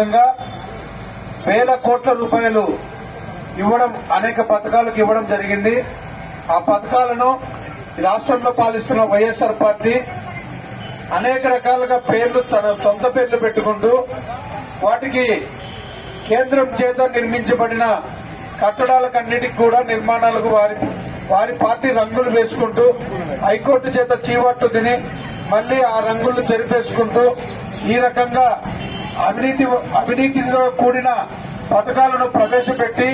భాగంగా వేల కోట్ల రూపాయలు ఇవ్వడం, అనేక పథకాలకు ఇవ్వడం జరిగింది. ఆ పథకాలను రాష్ట్రంలో పాలిస్తున్న వైఎస్ఆర్ పార్టీ అనేక రకాలుగా పేర్లు, తన సొంత పేర్లు పెట్టుకుంటూ వాటికి కేంద్రం చేత నిర్మించబడిన కట్టడాలకన్నిటికీ కూడా నిర్మాణాలకు వారి పార్టీ రంగులు వేసుకుంటూ హైకోర్టు చేత చీవట్లు తిని మళ్లీ ఆ రంగులు చెరిపేసుకుంటూ ఈ రకంగా అవినీతితో కూడిన పథకాలను ప్రవేశపెట్టి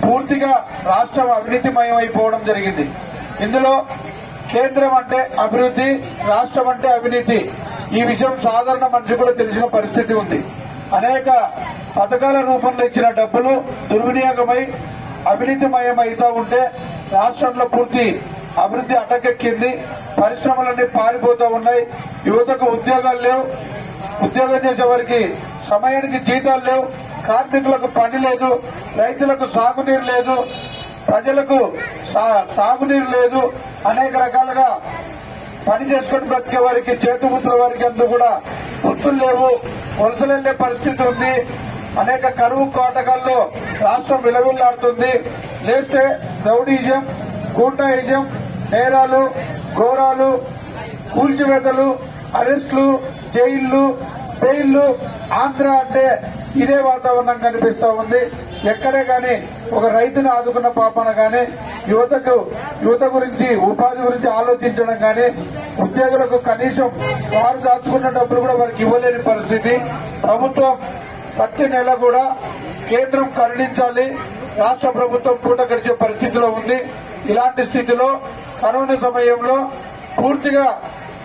పూర్తిగా రాష్ట్రం అవినీతిమయం అయిపోవడం జరిగింది. ఇందులో కేంద్రం అంటే అభివృద్ది, రాష్ట్రం అంటే అవినీతి. ఈ విషయం సాధారణ మనిషి కూడా తెలిసిన పరిస్థితి ఉంది. అనేక పథకాల రూపంలో ఇచ్చిన డబ్బులు దుర్వినియోగమై అవినీతిమయం అవుతూ ఉంటే రాష్ట్రంలో పూర్తి అభివృద్ది అటకెక్కింది. పరిశ్రమలన్నీ పారిపోతూ ఉన్నాయి. యువతకు ఉద్యోగాలు లేవు. ఉద్యోగం చేసే వారికి సమయానికి జీతాలు లేవు. కార్మికులకు పని లేదు. రైతులకు సాగునీరు లేదు. ప్రజలకు సాగునీరు లేదు. అనేక రకాలుగా పని చేసుకుని బ్రతికే వారికి, చేతివృత్తుల వారికి అంతా కూడా వృత్తులు లేవు. వలసలెళ్లే పరిస్థితి ఉంది. అనేక కరువు కాటకాల్లో రాష్ట్రం విలవిల్లాడుతుంది. లేస్తే రౌడీజం, గూండాయిజం, నేరాలు, ఘోరాలు, కూల్చివేతలు, అరెస్టులు, జైళ్లు, బెయిళ్లు. ఆంధ్ర అంటే ఇదే వాతావరణం కనిపిస్తా ఉంది. ఎక్కడే గాని ఒక రైతును ఆదుకున్న పాపన గాని, యువత గురించి, ఉపాధి గురించి ఆలోచించడం గాని, ఉద్యోగులకు కనీసం వారు దాచుకున్న డబ్బులు కూడా వారికి ఇవ్వలేని పరిస్థితి. ప్రభుత్వం ప్రతి నెల కూడా కేంద్రం కరుణించాలి, రాష్ట్ర ప్రభుత్వం పూట గడిచే పరిస్థితిలో ఉంది. ఇలాంటి స్థితిలో కరోనా సమయంలో పూర్తిగా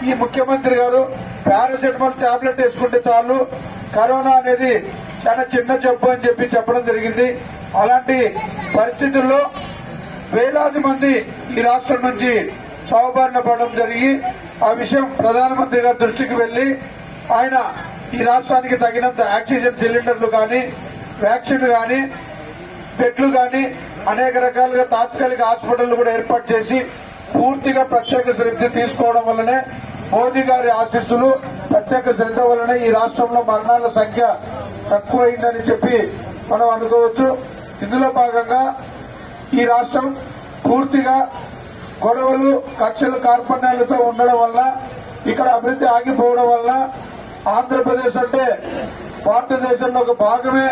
ఈ ముఖ్యమంత్రి గారు పారాసెటమాల్ టాబ్లెట్ వేసుకుంటే చాలు, కరోనా అనేది చాలా చిన్న జబ్బు అని చెప్పడం జరిగింది. అలాంటి పరిస్థితుల్లో వేలాది మంది ఈ రాష్ట్రం నుంచి చావుబారిన పడడం జరిగి ఆ విషయం ప్రధానమంత్రి గారి దృష్టికి వెళ్లి ఆయన ఈ రాష్ట్రానికి తగినంత ఆక్సిజన్ సిలిండర్లు కానీ, వ్యాక్సిన్ కానీ, బెడ్లు కానీ, అనేక రకాలుగా తాత్కాలిక హాస్పిటళ్లు కూడా ఏర్పాటు చేసి పూర్తిగా ప్రత్యేక శ్రద్ధ తీసుకోవడం వల్లనే, మోదీ గారి ఆశీస్సులు, ప్రత్యేక శ్రద్ధ వల్లనే ఈ రాష్ట్రంలో మరణాల సంఖ్య తక్కువైందని చెప్పి మనం అనుకోవచ్చు. ఇందులో భాగంగా ఈ రాష్ట్రం పూర్తిగా గొడవలు, కక్షలు, కార్పణ్యాలతో ఉండడం వల్ల, ఇక్కడ అభివృద్ది ఆగిపోవడం వల్ల ఆంధ్రప్రదేశ్ అంటే భారతదేశంలో ఒక భాగమే.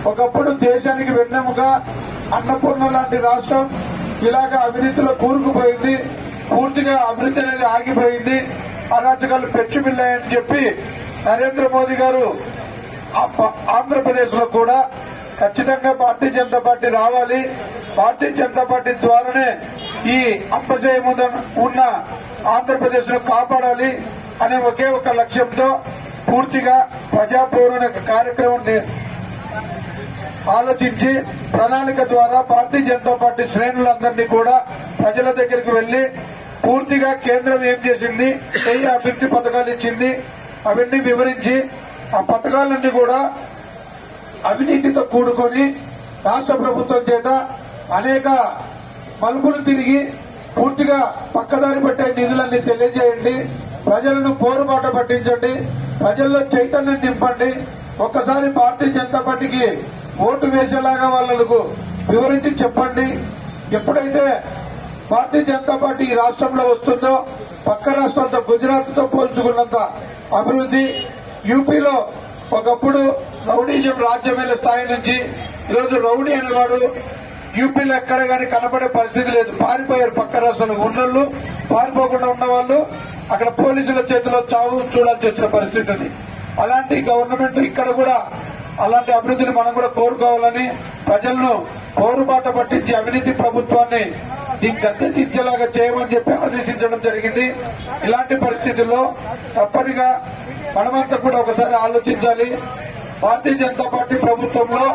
ఒకప్పుడు దేశానికి వెన్నెముక, అన్నపూర్ణ లాంటి రాష్ట్రం ఇలాగ అవినీతిలో కూరుకుపోయింది. పూర్తిగా అభివృద్ది అనేది ఆగిపోయింది. అరాచకాలు పెచ్చుమిల్లాయని చెప్పి నరేంద్ర మోదీ గారు ఆంధ్రప్రదేశ్ లో కూడా ఖచ్చితంగా భారతీయ జనతా పార్టీ రావాలి, భారతీయ జనతా పార్టీ ద్వారానే ఈ అప్పజయం ఉన్న ఆంధ్రప్రదేశ్ ను కాపాడాలి అనే ఒకే ఒక లక్ష్యంతో పూర్తిగా ప్రజాపౌరుల కార్యక్రమం ఆలోచించి ప్రణాళిక ద్వారా భారతీయ జనతా పార్టీ శ్రేణులందరినీ కూడా ప్రజల దగ్గరికి వెళ్లి పూర్తిగా కేంద్రం ఏం చేసింది, ఏ అభివృద్ది పథకాలు ఇచ్చింది అవన్నీ వివరించి ఆ పథకాలన్నీ కూడా అవినీతితో కూడుకొని రాష్ట్ర ప్రభుత్వం చేత అనేక మలుపులు తిరిగి పూర్తిగా పక్కదారి పట్టే నిధులన్నీ తెలియజేయండి, ప్రజలను పోరుబాట పట్టించండి, ప్రజల్లో చైతన్యం నింపండి. ఒక్కసారి భారతీయ జనతా పార్టీకి ఓటు వేసేలాగా వాళ్లకు వివరించి చెప్పండి. ఎప్పుడైతే భారతీయ జనతా పార్టీ ఈ రాష్ట్రంలో వస్తుందో పక్క రాష్ట్రాలతో, గుజరాత్ తో పోల్చుకున్నంత అభివృద్ది, యూపీలో ఒకప్పుడు రౌడీజం రాజ్యమేల స్థాయి నుంచి ఈరోజు రౌడీ అనేవాడు యూపీలో ఎక్కడ గానీ కనబడే పరిస్థితి లేదు. పారిపోయారు పక్క రాష్ట్రాలకు. ఉన్నోళ్లు, పారిపోకుండా ఉన్న వాళ్ళు అక్కడ పోలీసుల చేతిలో చావు చూడాల్సి వచ్చిన పరిస్థితి ఉంది. అలాంటి గవర్నమెంట్ ఇక్కడ కూడా అలాంటి అభివృద్దిని మనం కూడా కోరుకోవాలని, ప్రజలను పోరుబాట పట్టించి అవినీతి ప్రభుత్వాన్ని గద్దెదించేలాగా చేయమని చెప్పి ఆదేశించడం జరిగింది. ఇలాంటి పరిస్థితుల్లో తప్పనిగా మనమంతా కూడా ఒకసారి ఆలోచించాలి. భారతీయ జనతా పార్టీ ప్రభుత్వంలో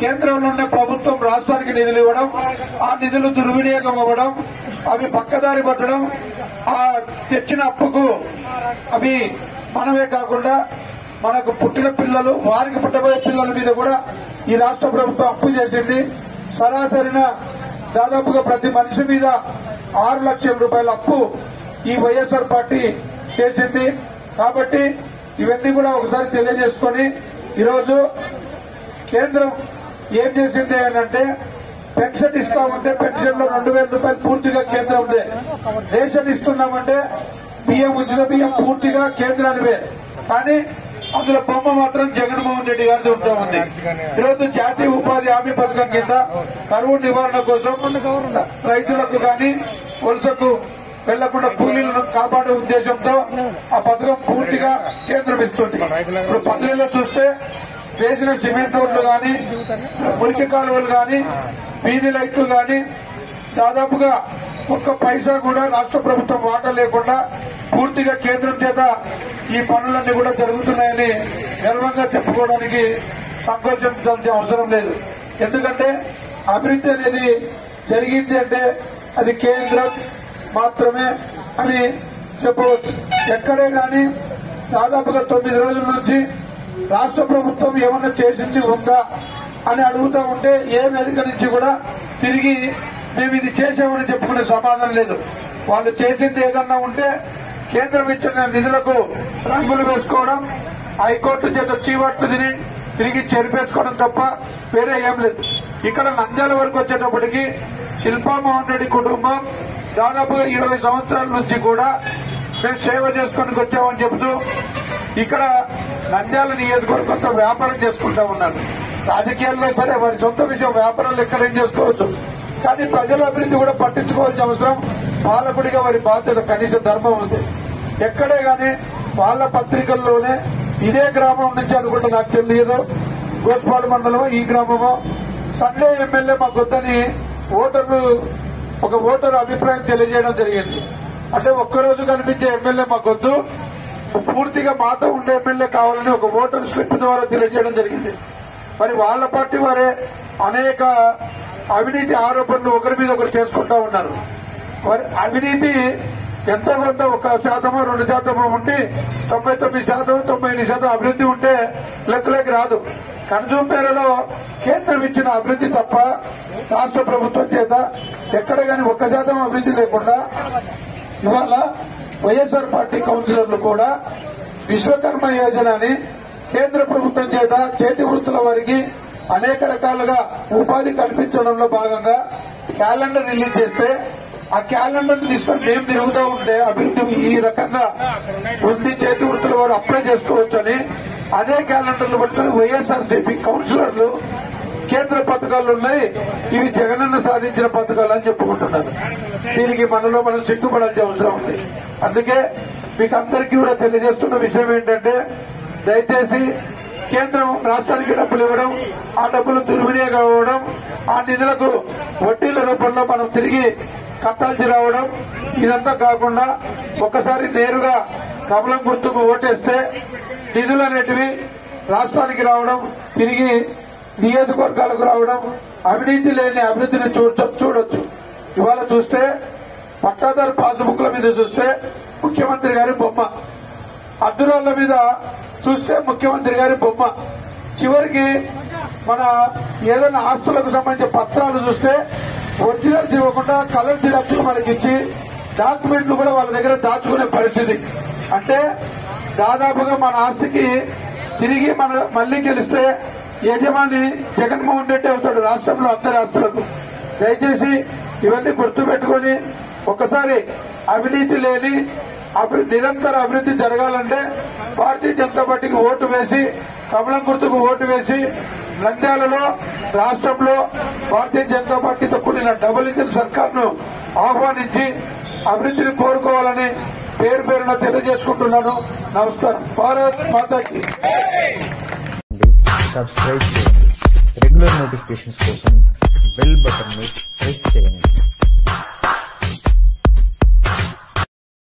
కేంద్రంలో ఉన్న ప్రభుత్వం రాష్ట్రానికి నిధులు ఇవ్వడం, ఆ నిధులు దుర్వినియోగం అవ్వడం, అవి పక్కదారి పట్టడం, ఆ తెచ్చిన అప్పుకు అవి మనమే కాకుండా మనకు పుట్టిన పిల్లలు, వారికి పుట్టబోయే పిల్లల మీద కూడా ఈ రాష్ట్ర ప్రభుత్వం అప్పు చేసింది. సరాసరిన దాదాపుగా ప్రతి మనిషి మీద 6 లక్షల రూపాయల అప్పు ఈ వైఎస్ఆర్ పార్టీ చేసింది. కాబట్టి ఇవన్నీ కూడా ఒకసారి తెలియజేసుకుని ఈరోజు కేంద్రం ఏం చేసింది అంటే పెన్షన్ ఇస్తామంటే పెన్షన్ లో 2,000 రూపాయలు పూర్తిగా కేంద్రందే. రేషన్ ఇస్తున్నామంటే బియ్యం ఉచిత బియ్యం పూర్తిగా కేంద్రానివే. కానీ అందులో బొమ్మ మాత్రం జగన్మోహన్ రెడ్డి గారిది ఉంటా ఉంది. ఈరోజు జాతీయ ఉపాధి హామీ పథకం కింద కరువు నివారణ కోసం రైతులకు కానీ వలసకు వెళ్లకుండా కూలీలను కాపాడే ఉద్దేశంతో ఆ పథకం పూర్తిగా కేంద్రం ఇస్తుంది. ఇప్పుడు పల్లెల్లో చూస్తే వేసిన సిమెంట్ రోడ్లు కానీ మురికి కాలువలు కానీ వీధి లైట్లు కానీ దాదాపుగా ఒక్క పైసా కూడా రాష్ట్ర ప్రభుత్వం వాటా లేకుండా పూర్తిగా కేంద్రం చేత ఈ పనులన్నీ కూడా జరుగుతున్నాయని గర్వంగా చెప్పుకోవడానికి సంకోచించాల్సిన అవసరం లేదు. ఎందుకంటే అభివృద్ధి అనేది జరిగింది అంటే అది కేంద్రం మాత్రమే అని చెప్పవచ్చు. ఎక్కడే కానీ దాదాపుగా 9 రోజుల నుంచి రాష్ట్ర ప్రభుత్వం ఏమన్నా చేసింది ఉందా అని అడుగుతూ ఉంటే ఏ వేదిక నుంచి కూడా తిరిగి మేము ఇది చేసామని చెప్పుకునే సమాధానం లేదు. వాళ్ళు చేసింది ఏదన్నా ఉంటే కేంద్రం ఇచ్చిన నిధులకు రంగులు వేసుకోవడం, హైకోర్టు చేత చీవట్లు తిని తిరిగి చెరిపేసుకోవడం తప్ప వేరే ఏం లేదు. ఇక్కడ నంద్యాల వరకు వచ్చేటప్పటికి శిల్పామోహన్ రెడ్డి కుటుంబం దాదాపుగా 20 సంవత్సరాల నుంచి కూడా మేము సేవ చేసుకొని వచ్చామని చెబుతూ ఇక్కడ నంద్యాల నియోజకవర్గంతో వ్యాపారం చేసుకుంటా ఉన్నారు. రాజకీయాల్లో సరే వారి సొంత విషయం వ్యాపారాలు ఎక్కడేం చేసుకోవచ్చు. కానీ ప్రజల అభివృద్ధి కూడా పట్టించుకోవాల్సిన అవసరం పాలకుడిగా వారి బాధ్యత, కనీస ధర్మం ఉంది. ఎక్కడే గాని వాళ్ళ పత్రికల్లోనే ఇదే గ్రామం నుంచి అనుకుంటే నాకు తెలియదు గోత్పాడు మండలం ఈ గ్రామమో సండే ఎమ్మెల్యే మా గొద్దని ఒక ఓటరు అభిప్రాయం తెలియజేయడం జరిగింది. అంటే ఒక్కరోజు కనిపించే ఎమ్మెల్యే మా గొద్దు పూర్తిగా మాతో ఉండే ఎమ్మెల్యే కావాలని ఒక ఓటర్ స్లిప్ ద్వారా తెలియజేయడం జరిగింది. మరి వాళ్ళ పార్టీ వారే అనేక అవినీతి ఆరోపణలు ఒకరి మీద ఒకరు చేసుకుంటా ఉన్నారు. మరి అవినీతి ఎంతో కొంత 1%, 2% ఉండి 99%, 98% అభివృద్ధి ఉంటే లెక్కలోకి రాదు. కన్సూంపేరలో కేంద్రం ఇచ్చిన అభివృద్ధి తప్ప రాష్ట్ర ప్రభుత్వం చేత ఎక్కడ గాని 1% అభివృద్ధి లేకుండా ఇవాళ వైఎస్ఆర్ పార్టీ కౌన్సిలర్లు కూడా విశ్వకర్మ యోజన అని కేంద్ర ప్రభుత్వం చేత చేతి వృత్తుల వారికి అనేక రకాలుగా ఉపాధి కల్పించడంలో భాగంగా క్యాలెండర్ రిలీజ్ చేస్తే ఆ క్యాలెండర్ తీసుకొని మేము తిరుగుతూ ఉంటే అభివృద్ధి ఈ రకంగా ఉంది, చేతి వృత్తుల వారు అప్లై చేసుకోవచ్చని అదే క్యాలెండర్లు పట్టుకుని వైఎస్ఆర్సీపీ కౌన్సిలర్లు కేంద్ర పథకాలు ఉన్నాయి, ఇవి జగనన్న సాధించిన పథకాలు అని చెప్పుకుంటున్నారు. దీనికి మనలో మనం సిగ్గుపడాల్సిన అవసరం ఉంది. అందుకే మీకు అందరికీ కూడా తెలియజేస్తున్న విషయం ఏంటంటే దయచేసి కేంద్రం రాష్ట్రానికి డబ్బులు ఇవ్వడం, ఆ డబ్బులు దుర్వినియోగం అవ్వడం, ఆ నిధులకు వడ్డీల రూపంలో మనం తిరిగి కట్టాల్సి రావడం, ఇదంతా కాకుండా ఒక్కసారి నేరుగా కమలం గుర్తుకు ఓటేస్తే నిధులు అనేటివి రాష్ట్రానికి రావడం, తిరిగి నియోజకవర్గాలకు రావడం, అవినీతి లేని అభివృద్ధిని చూడొచ్చు. ఇవాళ చూస్తే పట్టాదారు పాస్బుక్ల మీద చూస్తే ముఖ్యమంత్రి గారి బొమ్మ, అద్దురాళ్ల మీద చూస్తే ముఖ్యమంత్రి గారి బొమ్మ, చివరికి మన ఏదైనా ఆస్తులకు సంబంధించిన పత్రాలు చూస్తే ఒరిజినల్స్ ఇవ్వకుండా కలర్ జిరాక్స్ మనకిచ్చి డాక్యుమెంట్లు కూడా వాళ్ళ దగ్గర దాచుకునే పరిస్థితి. అంటే దాదాపుగా మన ఆస్తికి తిరిగి మళ్లీ గెలిస్తే యజమాని జగన్మోహన్ రెడ్డి అవుతాడు రాష్ట్రంలో అందరి ఆస్తులకు. దయచేసి ఇవన్నీ గుర్తుపెట్టుకుని ఒకసారి అవినీతి లేని నిరంతర అభివృద్ధి జరగాలంటే భారతీయ జనతా పార్టీకి ఓటు వేసి కమలం గుర్తుకు ఓటు వేసి నంద్యాలలో రాష్ట్రంలో భారతీయ జనతా పార్టీతో కూడిన డబుల్ ఇంజిన్ సర్కార్ను ఆహ్వానించి అభివృద్ధిని కోరుకోవాలని పేరు పేరున తెలియజేసుకుంటున్నాను. నమస్కారం. భారత్ మాతాకి. సబ్స్క్రైబ్ చేయండి. రెగ్యులర్ నోటిఫికేషన్స్ కోసం బెల్ బటన్ ని ప్రెస్ చేయండి.